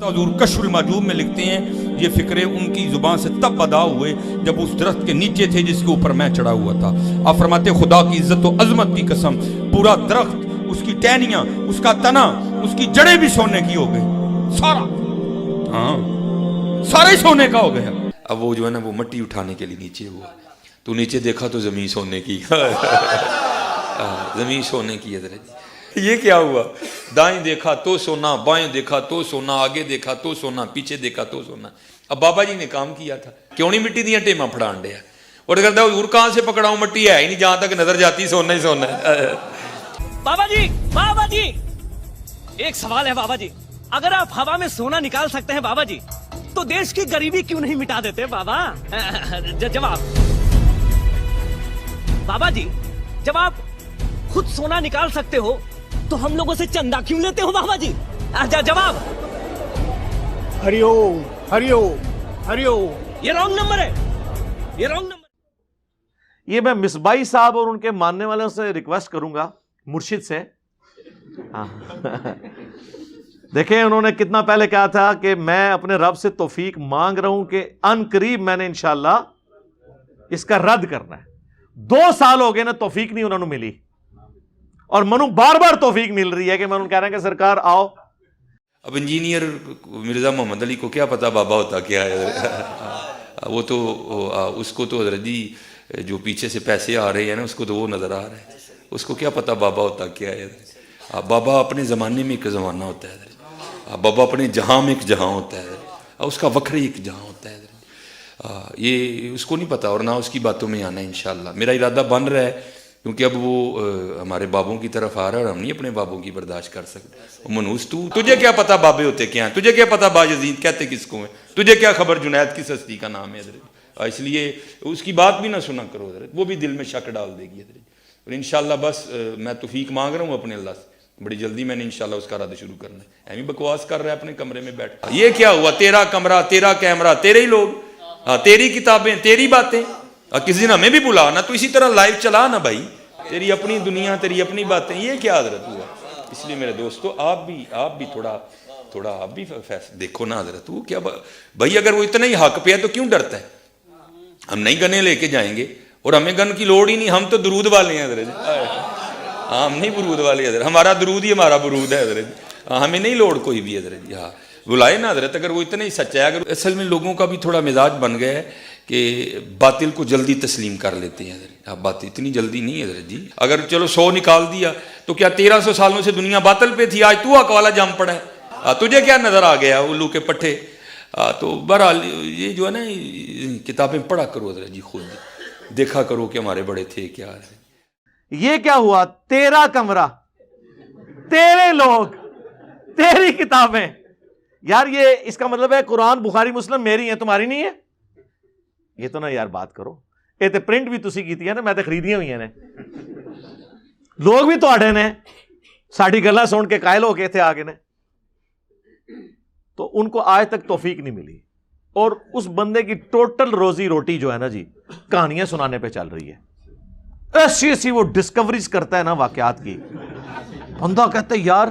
حضور کشف المحجوب میں لکھتے ہیں یہ فکرے ان کی زبان سے تب ادا ہوئے جب اس درخت کے نیچے تھے جس کے اوپر میں چڑھا ہوا تھا. آپ فرماتے خدا کی عزت و عظمت کی قسم پورا درخت، اس کی ٹہنیاں، اس کا تنا، اس کی جڑیں بھی سونے کی ہو گئی، سارا، ہاں سارے سونے کا ہو گیا. اب وہ جو ہے نا وہ مٹی اٹھانے کے لیے نیچے ہوا، تو نیچے دیکھا تو زمین سونے کی. زمین سونے کی. حضرت یہ کیا ہوا؟ دائیں دیکھا تو سونا، بائیں دیکھا تو سونا، آگے دیکھا تو سونا، پیچھے دیکھا تو سونا. اب بابا جی نے کام کیا تھا، کیوں نہیں مٹی دیا ٹیما پھڑان دیا، اور کہتا حضور کہاں سے پکڑاؤں، مٹی ہے ہی نہیں، جہاں تک نظر جاتی سونا ہی سونا ہے. بابا جی ایک سوال ہے بابا جی، اگر آپ ہوا میں سونا نکال سکتے ہیں بابا جی تو دیش کی غریبی کیوں نہیں مٹا دیتے بابا؟ جواب بابا جی، جب آپ خود سونا نکال سکتے ہو تو ہم لوگوں سے چندہ کیوں لیتے ہو بابا جی؟ جواب ہری اوم ہری اوم ہری اوم. یہ رانگ نمبر ہے، یہ رانگ نمبر. یہ میں مصباحی صاحب اور ان کے ماننے والوں سے ریکویسٹ کروں گا، مرشد سے. دیکھیں انہوں نے کتنا پہلے کہا تھا کہ میں اپنے رب سے توفیق مانگ رہا ہوں کہ ان قریب میں نے انشاءاللہ اس کا رد کرنا ہے. 2 سال ہو گئے نا توفیق نہیں انہوں نے ملی، اور منو بار بار توفیق مل رہی ہے کہ میں انہوں کہہ رہا ہیں کہ سرکار آؤ. اب انجینئر مرزا محمد علی کو کیا پتا بابا ہوتا کیا ہے. وہ تو اس کو تو حضرت جی جو پیچھے سے پیسے آ رہے ہیں نا اس کو تو وہ نظر آ رہا ہے، اس کو کیا پتا بابا ہوتا کیا ہے. بابا اپنے زمانے میں ایک زمانہ ہوتا ہے، بابا اپنے جہاں میں ایک جہاں ہوتا ہے، اس کا وکھرے ایک جہاں ہوتا ہے. یہ اس کو نہیں پتا اور نہ اس کی باتوں میں آنا ہے. انشاءاللہ میرا ارادہ بن رہا ہے، کیونکہ اب وہ ہمارے بابوں کی طرف آ رہا ہے اور ہم نہیں اپنے بابوں کی برداشت کر سکتے. منوس تجھے کیا پتا بابے ہوتے کیا ہیں، تجھے کیا پتا باجزید کہتے کس کو ہیں، تجھے کیا خبر جنید کس ہستی کا نام ہے. حضرت اس لیے اس کی بات بھی نہ سنا کرو حضرت، وہ بھی دل میں شک ڈال دے گی حضرت. اور انشاءاللہ بس میں توفیق مانگ رہا ہوں اپنے اللہ سے، بڑی جلدی میں نے انشاءاللہ اس کا رد شروع کرنا ہے. ایویں بکواس کر رہا ہے اپنے کمرے میں بیٹھ. یہ کیا ہوا؟ تیرا کمرہ، تیرا کیمرہ، تیرے ہی لوگ، تیری کتابیں، تیری باتیں. کسی دن ہمیں بھی بلا نا، تو اسی طرح لائیو چلا نا بھائی، تیری اپنی دنیا، تیری اپنی باتیں. یہ کیا حضرت ہوا؟ اس لیے میرے دوستو آپ بھی تھوڑا آپ بھی دیکھو نا حضرت. وہ کیا بھائی، اگر وہ اتنا ہی حق پہ ہے تو کیوں ڈرتا ہے؟ ہم نہیں گنے لے کے جائیں گے، اور ہمیں گن کی لوڑ ہی نہیں، ہم تو درود والے ہیں حضرت. ہم نہیں برود والے حضرت، ہمارا درود ہی ہمارا برود ہے حضرت. ہمیں نہیں لوڑ کوئی بھی حضرت. ہاں بلائے نا حضرت، اگر وہ اتنا ہی سچا ہے. اگر اصل میں لوگوں کا بھی تھوڑا مزاج بن گیا ہے کہ باطل کو جلدی تسلیم کر لیتے ہیں حضرت. بات اتنی جلدی نہیں ہے حضرت جی. اگر چلو 100 نکال دیا تو کیا 1300 سالوں سے دنیا باطل پہ تھی؟ آج تو حق والا جم پڑا ہے، تجھے کیا نظر آ گیا الو کے پٹھے. تو بہرحال یہ جو ہے نا کتابیں پڑھا کرو حضرت جی، خود دیکھا کرو کہ ہمارے بڑے تھے کیا ہے. یہ کیا ہوا؟ تیرا کمرہ، تیرے لوگ، تیری کتابیں. یار یہ اس کا مطلب ہے قرآن بخاری مسلم میری ہیں، تمہاری نہیں ہے. یہ تو نا یار بات کرو. یہ تو پرنٹ بھی تسی کیتی ہے نا، میں تو خریدیاں ہوئی ہیں. لوگ بھی تواڈے نے ساڈی گلاں سن کے قائل ہو کے تھے آگے نے. تو ان کو آج تک توفیق نہیں ملی، اور اس بندے کی ٹوٹل روزی روٹی جو ہے نا جی کہانیاں سنانے پہ چل رہی ہے. ایسی وہ ڈسکوریز کرتا ہے نا واقعات کی، بندہ کہتا ہے یار،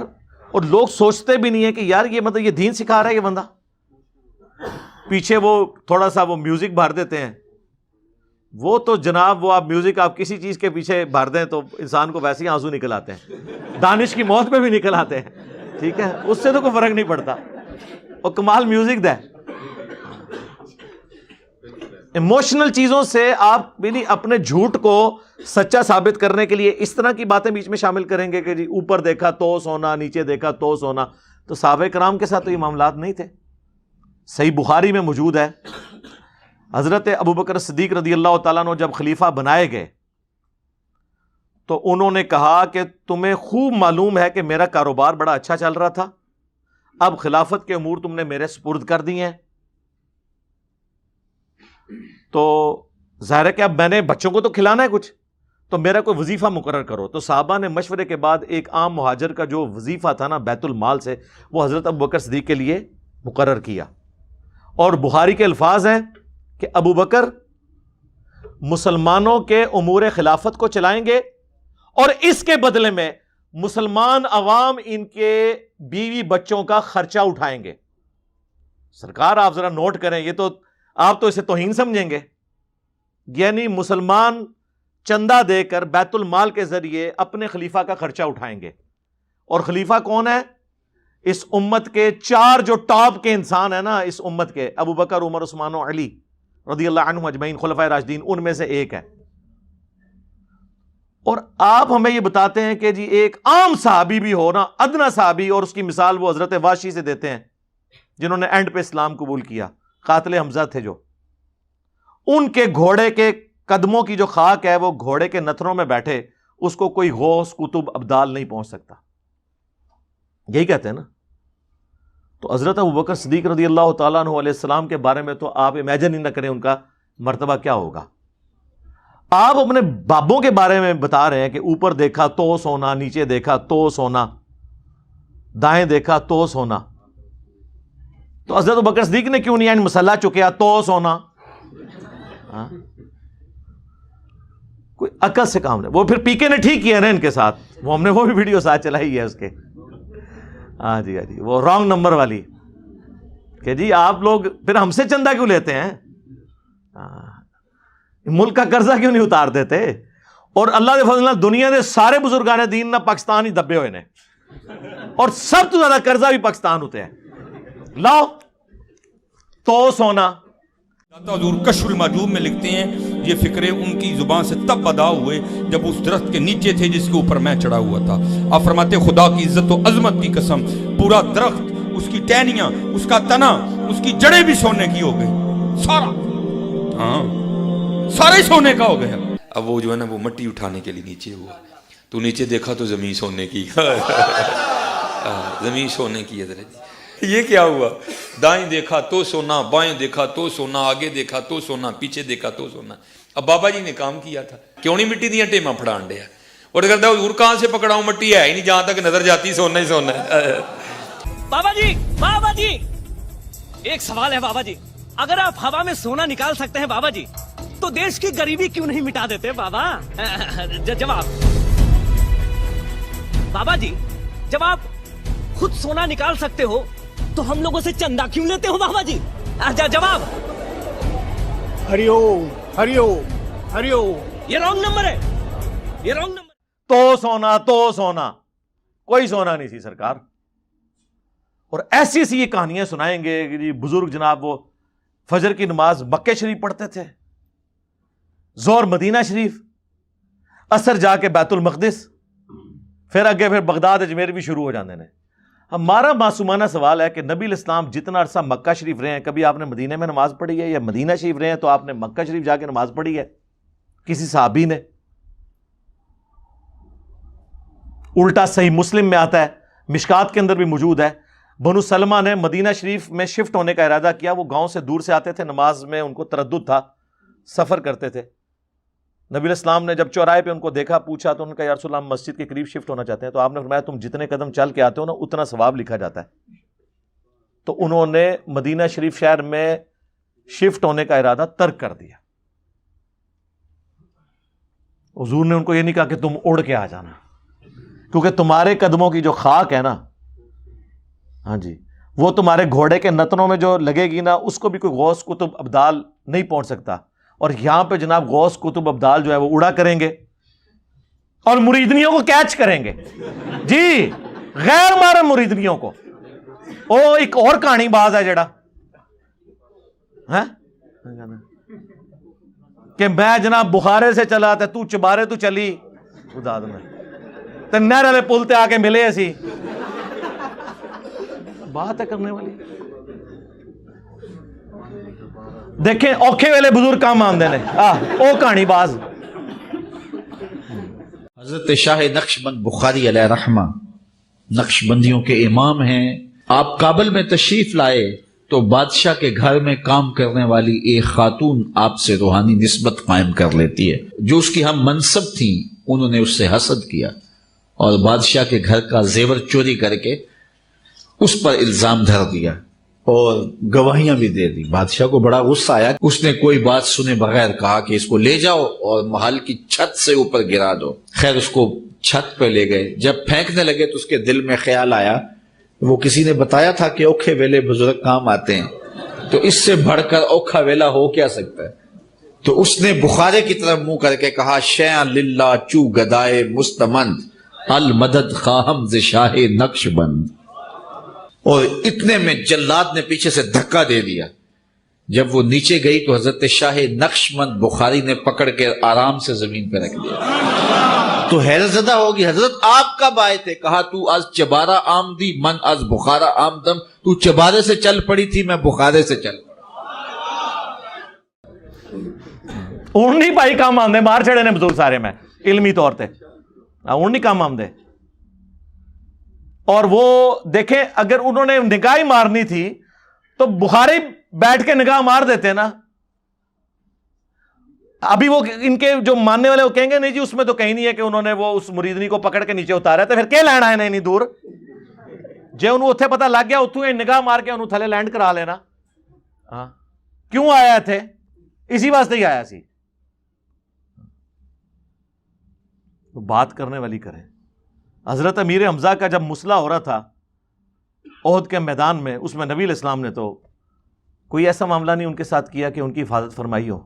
اور لوگ سوچتے بھی نہیں ہے کہ یار یہ مطلب یہ دین سکھا رہا ہے یہ بندہ. پیچھے وہ تھوڑا سا وہ میوزک بھر دیتے ہیں. وہ تو جناب وہ آپ میوزک آپ کسی چیز کے پیچھے بھر دیں تو انسان کو ویسے ہی آنسو نکل آتے ہیں، دانش کی موت پہ بھی نکل آتے ہیں. ٹھیک ہے، اس سے تو کوئی فرق نہیں پڑتا. اور کمال میوزک دے. ایموشنل چیزوں سے آپ اپنے جھوٹ کو سچا ثابت کرنے کے لیے اس طرح کی باتیں بیچ میں شامل کریں گے کہ جی اوپر دیکھا تو سونا، نیچے دیکھا تو سونا. تو صحابہ کرام کے ساتھ تو یہ معاملات نہیں تھے. صحیح بخاری میں موجود ہے، حضرت ابوبکر صدیق رضی اللہ تعالیٰ عنہ جب خلیفہ بنائے گئے تو انہوں نے کہا کہ تمہیں خوب معلوم ہے کہ میرا کاروبار بڑا اچھا چل رہا تھا، اب خلافت کے امور تم نے میرے سپرد کر دی ہیں، تو ظاہر ہے کہ اب میں نے بچوں کو تو کھلانا ہے کچھ، تو میرا کوئی وظیفہ مقرر کرو. تو صحابہ نے مشورے کے بعد ایک عام مہاجر کا جو وظیفہ تھا نا بیت المال سے، وہ حضرت ابوبکر صدیق کے لیے مقرر کیا. اور بخاری کے الفاظ ہیں کہ ابوبکر مسلمانوں کے امور خلافت کو چلائیں گے، اور اس کے بدلے میں مسلمان عوام ان کے بیوی بچوں کا خرچہ اٹھائیں گے. سرکار آپ ذرا نوٹ کریں، یہ تو آپ تو اسے توہین سمجھیں گے. یعنی مسلمان چندہ دے کر بیت المال کے ذریعے اپنے خلیفہ کا خرچہ اٹھائیں گے. اور خلیفہ کون ہے؟ اس امت کے 4 جو ٹاپ کے انسان ہیں نا اس امت کے، ابو بکر، عمر، عثمان و علی رضی اللہ عنہم اجمعین، خلفائے راشدین، ان میں سے ایک ہے. اور آپ ہمیں یہ بتاتے ہیں کہ جی ایک عام صحابی بھی ہو نا، ادنا صحابی، اور اس کی مثال وہ حضرت واشی سے دیتے ہیں جنہوں نے اینڈ پہ اسلام قبول کیا، قاتل حمزہ تھے جو. ان کے گھوڑے کے قدموں کی جو خاک ہے وہ گھوڑے کے نتھنوں میں بیٹھے، اس کو کوئی غوث، کتب، ابدال نہیں پہنچ سکتا. یہی کہتے ہیں نا. تو حضرت ابوبکر صدیق رضی اللہ تعالیٰ عنہ علیہ السلام کے بارے میں تو آپ امیجن ہی نہ کریں ان کا مرتبہ کیا ہوگا. آپ اپنے بابوں کے بارے میں بتا رہے ہیں کہ اوپر دیکھا تو سونا، نیچے دیکھا تو سونا، دائیں دیکھا تو سونا. تو حضرت ابوبکر صدیق نے کیوں نہیں مسلح چکیا تو سونا؟ کوئی عقل سے کام نہیں. وہ پھر پی کے نے ٹھیک کیا نا ان کے ساتھ، وہ ہم نے وہ بھی ویڈیو ساتھ چلائی ہے اس کے. ہاں جی وہ رانگ نمبر والی کہ جی آپ لوگ پھر ہم سے چندہ کیوں لیتے ہیں، ملک کا قرضہ کیوں نہیں اتار دیتے. اور اللہ کے فضل دنیا کے سارے بزرگان دین نہ پاکستان ہی دبے ہوئے نے، اور سب تو زیادہ قرضہ بھی پاکستان ہوتے ہیں. لاؤ تو سونا. حضور کشف المحجوب میں لکھتے ہیں یہ فکرے ان کی زبان سے تب ادا ہوئے جب اس درخت کے نیچے تھے جس کے اوپر میں چڑھا ہوا تھا. آپ فرماتے خدا کی عزت و عظمت کی قسم، پورا درخت، اس کی ٹہنیاں، اس کا تنا، اس کی جڑیں بھی سونے کی ہو گئی، سارا، ہاں سارا ہی سونے کا ہو گیا. اب وہ جو ہے نا وہ مٹی اٹھانے کے لیے نیچے ہوا، تو نیچے دیکھا تو زمین سونے کی. زمین سونے کی. حضرت یہ کیا ہوا؟ دائیں دیکھا تو سونا، بائیں دیکھا تو سونا، آگے دیکھا تو سونا، پیچھے دیکھا تو سونا. اب بابا جی نے کام کیا تھا، کیوں نہیں مٹی دیا ٹیما پھڑان دیا، اور کرتا حضور کہاں سے پکڑاؤں، مٹی ہے ہی نہیں، جہاں تک نظر جاتی سونا ہی سونا ہے. بابا جی ایک سوال ہے بابا جی، اگر آپ ہوا میں سونا نکال سکتے ہیں بابا جی تو دیش کی غریبی کیوں نہیں مٹا دیتے بابا؟ جواب بابا جی، جب آپ خود سونا نکال سکتے ہو تو ہم لوگوں سے چندہ کیوں لیتے ہو بابا جی؟ جواب ہری اوم، ہری اوم، ہری اوم. یہ رانگ نمبر ہے، یہ رانگ نمبر. تو سونا کوئی سونا نہیں سی سرکار. اور ایسی سی یہ کہانیاں سنائیں گے کہ جی بزرگ جناب وہ فجر کی نماز مکہ شریف پڑھتے تھے، ظہر مدینہ شریف، عصر جا کے بیت المقدس، پھر اگے پھر بغداد اجمیر بھی شروع ہو جاندے نے. ہمارا معصومانہ سوال ہے کہ نبی الاسلام جتنا عرصہ مکہ شریف رہے ہیں، کبھی آپ نے مدینہ میں نماز پڑھی ہے؟ یا مدینہ شریف رہے ہیں تو آپ نے مکہ شریف جا کے نماز پڑھی ہے کسی صحابی نے؟ الٹا صحیح مسلم میں آتا ہے، مشکات کے اندر بھی موجود ہے، بنو سلمہ نے مدینہ شریف میں شفٹ ہونے کا ارادہ کیا. وہ گاؤں سے دور سے آتے تھے، نماز میں ان کو تردد تھا، سفر کرتے تھے. نبی الاسلام نے جب چوراہے پہ ان کو دیکھا، پوچھا تو ان کا یا رسول اللہ مسجد کے قریب شفٹ ہونا چاہتے ہیں. تو آپ نے فرمایا تم جتنے قدم چل کے آتے ہو نا اتنا ثواب لکھا جاتا ہے. تو انہوں نے مدینہ شریف شہر میں شفٹ ہونے کا ارادہ ترک کر دیا. حضور نے ان کو یہ نہیں کہا کہ تم اڑ کے آ جانا، کیونکہ تمہارے قدموں کی جو خاک ہے نا، ہاں جی، وہ تمہارے گھوڑے کے نتنوں میں جو لگے گی نا، اس کو بھی کوئی غوث، کتب، ابدال نہیں پہنچ سکتا. اور یہاں پہ جناب غوث، کتب، ابدال جو ہے وہ اڑا کریں گے اور مریدنیوں کو کیچ کریں گے. جی غیر محرم مریدنیوں کو. او ایک اور کہانی باز ہے جڑا کہ میں جناب بخارے سے چلا تو چبارے تو چلی خدا میں نہر والے پل تے آ کے ملے اسی. بات ہے کرنے والی. دیکھیں اوکھے ویلے بزرگ کام آندے نے، او کہانی باز. حضرت شاہ نقشبند بخاری علیہ رحمہ نقشبندیوں کے امام ہیں. آپ کابل میں تشریف لائے تو بادشاہ کے گھر میں کام کرنے والی ایک خاتون آپ سے روحانی نسبت قائم کر لیتی ہے. جو اس کی ہم منصب تھیں انہوں نے اس سے حسد کیا اور بادشاہ کے گھر کا زیور چوری کر کے اس پر الزام دھر دیا اور گواہیاں بھی دے دی. بادشاہ کو بڑا غصہ آیا. اس نے کوئی بات سنے بغیر کہا کہ اس کو لے جاؤ اور محل کی چھت سے اوپر گرا دو. خیر اس کو چھت پہ لے گئے. جب پھینکنے لگے تو اس کے دل میں خیال آیا، وہ کسی نے بتایا تھا کہ اوکھے ویلے بزرگ کام آتے ہیں. تو اس سے بڑھ کر اوکھا ویلا ہو کیا سکتا ہے؟ تو اس نے بخارے کی طرف منہ کر کے کہا شیئا للہ چو گدائے مستمند المدد خواہم ز شاہ نقش بند. اور اتنے میں جلاد نے پیچھے سے دھکا دے دیا. جب وہ نیچے گئی تو حضرت شاہ نقش بند بخاری نے پکڑ کے آرام سے زمین پہ رکھ دیا. تو حیرت زدہ ہوگی حضرت آپ کب آئے تھے؟ کہا تو از چبارہ آمدی من از بخارا آمدم. تو چبارے سے چل پڑی تھی، میں بخارے سے چل پڑا. ہوں نہیں بھائی کام آمدے مار چھڑے نے بزرگ سارے میں علمی طور تے ہوں نہیں کام آمدے. اور وہ دیکھیں اگر انہوں نے نگاہ ہی مارنی تھی تو بخاری بیٹھ کے نگاہ مار دیتے نا. ابھی وہ ان کے جو ماننے والے وہ کہیں گے نہیں جی اس میں تو کہیں نہیں ہے کہ انہوں نے وہ اس مریدنی کو پکڑ کے نیچے اتارا تو پھر کیا لینا ہے نہیں دور جے انہوں اتھے پتہ لگ گیا اتھوں نگاہ مار کے انہوں تھلے لینڈ کرا لینا. ہاں کیوں آیا تھے؟ اسی واسطے ہی آیا سی. تو بات کرنے والی کریں. حضرت امیر حمزہ کا جب مسئلہ ہو رہا تھا احد کے میدان میں، اس میں نبی علیہ السلام نے تو کوئی ایسا معاملہ نہیں ان کے ساتھ کیا کہ ان کی حفاظت فرمائی ہو.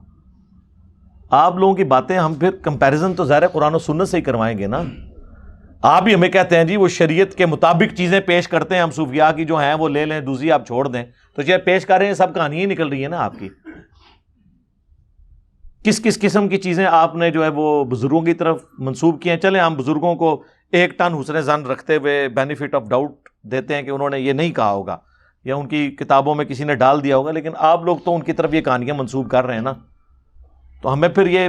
آپ لوگوں کی باتیں ہم پھر کمپیریزن تو ظاہر قرآن و سنت سے ہی کروائیں گے نا. آپ بھی ہمیں کہتے ہیں جی وہ شریعت کے مطابق چیزیں پیش کرتے ہیں، ہم صوفیاء کی جو ہیں وہ لے لیں، دوسری آپ چھوڑ دیں. تو یہ پیش کر رہے ہیں سب کہانی ہی نکل رہی ہے نا آپ کی. کس کس قسم کی چیزیں آپ نے جو ہے وہ بزرگوں کی طرف منسوب کی ہیں. چلیں ہم بزرگوں کو ایک ٹن حسن ظن رکھتے ہوئے بینیفٹ آف ڈاؤٹ دیتے ہیں کہ انہوں نے یہ نہیں کہا ہوگا یا ان کی کتابوں میں کسی نے ڈال دیا ہوگا، لیکن آپ لوگ تو ان کی طرف یہ کہانیاں منسوب کر رہے ہیں نا. تو ہمیں پھر یہ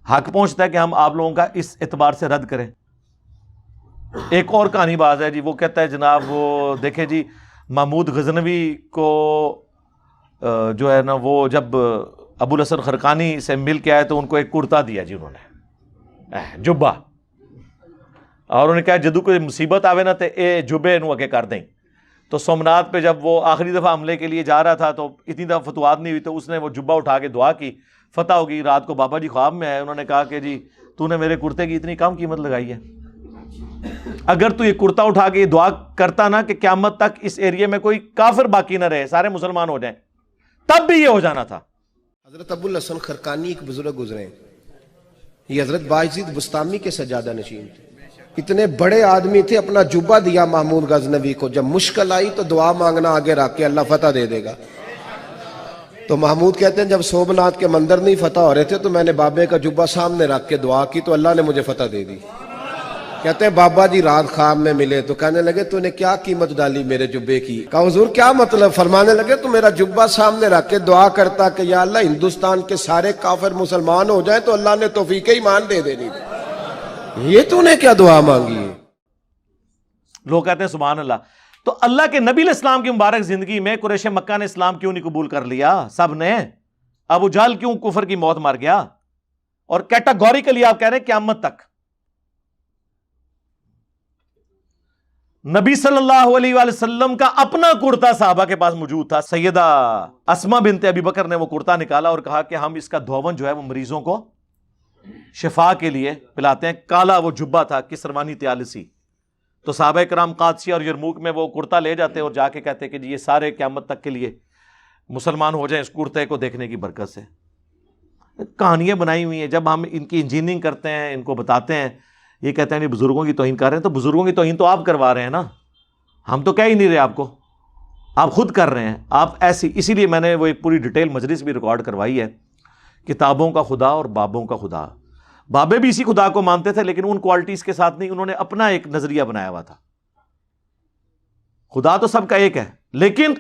حق پہنچتا ہے کہ ہم آپ لوگوں کا اس اعتبار سے رد کریں. ایک اور کہانی باز ہے جی، وہ کہتا ہے جناب وہ دیکھیں جی محمود غزنوی کو جو ہے نا وہ جب ابو الحسن خرقانی سے مل کے آئے تو ان کو ایک کرتا دیا جی انہوں نے جبہ، اور انہوں نے کہا جدو کوئی مصیبت آوے نا تے اے جبے نو اگے کر دیں. تو سومنات پہ جب وہ آخری دفعہ حملے کے لیے جا رہا تھا تو اتنی دفعہ فتوحات نہیں ہوئی تو اس نے وہ جبہ اٹھا کے دعا کی، فتح ہوگی. رات کو بابا جی خواب میں آئے، انہوں نے کہا کہ جی تو نے میرے کرتے کی اتنی کم قیمت لگائی ہے. اگر تو یہ کرتا اٹھا کے یہ دعا کرتا نا کہ قیامت تک اس ایریے میں کوئی کافر باقی نہ رہے، سارے مسلمان ہو جائیں، تب بھی یہ ہو جانا تھا. حضرت ابو الحسن خرقانی ایک بزرگ گزرے ہیں، یہ حضرت باعزید بستامی کے سجادہ نشین تھے. اتنے بڑے آدمی تھے، اپنا جبہ دیا محمود غزنوی کو. جب مشکل آئی تو دعا مانگنا آگے رکھ کے اللہ فتح دے دے گا. تو محمود کہتے ہیں جب سومنات کے مندر نہیں فتح ہو رہے تھے تو میں نے بابے کا جبہ سامنے رکھ کے دعا کی تو اللہ نے مجھے فتح دے دی. کہتے ہیں بابا جی رات خواب میں ملے تو کہنے لگے تو نے کیا قیمت ڈالی میرے جبے کی؟ کہا حضور کیا مطلب؟ فرمانے لگے تو میرا جبہ سامنے رکھ کے دعا کرتا کہ یا اللہ ہندوستان کے سارے کافر مسلمان ہو جائیں تو اللہ نے توفیق ایمان دے دینی. یہ تو نے کیا دعا مانگی ہے؟ لوگ کہتے ہیں سبحان اللہ. تو اللہ کے نبی علیہ السلام کی مبارک زندگی میں قریش مکہ نے اسلام کیوں نہیں قبول کر لیا؟ سب نے. ابو جہل کیوں کفر کی موت مر گیا؟ اور کیٹاگوریکلی آپ کہہ رہے ہیں قیامت تک. نبی صلی اللہ علیہ وآلہ وسلم کا اپنا کرتا صحابہ کے پاس موجود تھا. سیدہ اسما بنت ابی بکر نے وہ کرتا نکالا اور کہا کہ ہم اس کا دھون جو ہے وہ مریضوں کو شفا کے لیے پلاتے ہیں. کالا وہ جبہ تھا کسروانی تیالسی. تو صحابہ کرام قادسیہ اور یرموک میں وہ کرتا لے جاتے اور جا کے کہتے کہ جی یہ سارے قیامت تک کے لیے مسلمان ہو جائیں اس کرتے کو دیکھنے کی برکت سے. کہانیاں بنائی ہوئی ہیں. جب ہم ان کی انجینئرنگ کرتے ہیں، ان کو بتاتے ہیں، یہ کہتے ہیں نہیں بزرگوں کی توہین کر رہے ہیں. تو بزرگوں کی توہین تو آپ کروا رہے ہیں نا، ہم تو کہہ ہی نہیں رہے آپ کو، آپ خود کر رہے ہیں. آپ ایسی، اسی لیے میں نے وہ ایک پوری ڈیٹیل مجلس بھی ریکارڈ کروائی ہے، کتابوں کا خدا اور بابوں کا خدا. بابے بھی اسی خدا کو مانتے تھے لیکن ان کوالٹیز کے ساتھ نہیں، انہوں نے اپنا ایک نظریہ بنایا ہوا تھا. خدا تو سب کا ایک ہے، لیکن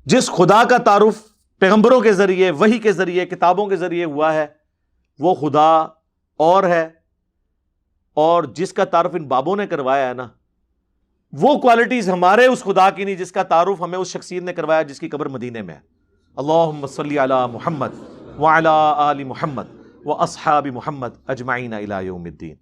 جس خدا کا تعارف پیغمبروں کے ذریعے، وحی کے ذریعے، کتابوں کے ذریعے ہوا ہے وہ خدا اور ہے، اور جس کا تعارف ان بابوں نے کروایا ہے نا وہ کوالٹیز ہمارے اس خدا کی نہیں جس کا تعارف ہمیں اس شخصیت نے کروایا جس کی قبر مدینے میں ہے. اللہم صلی علی محمد وعلی آل محمد واصحاب محمد اجمعین الی یوم الدین.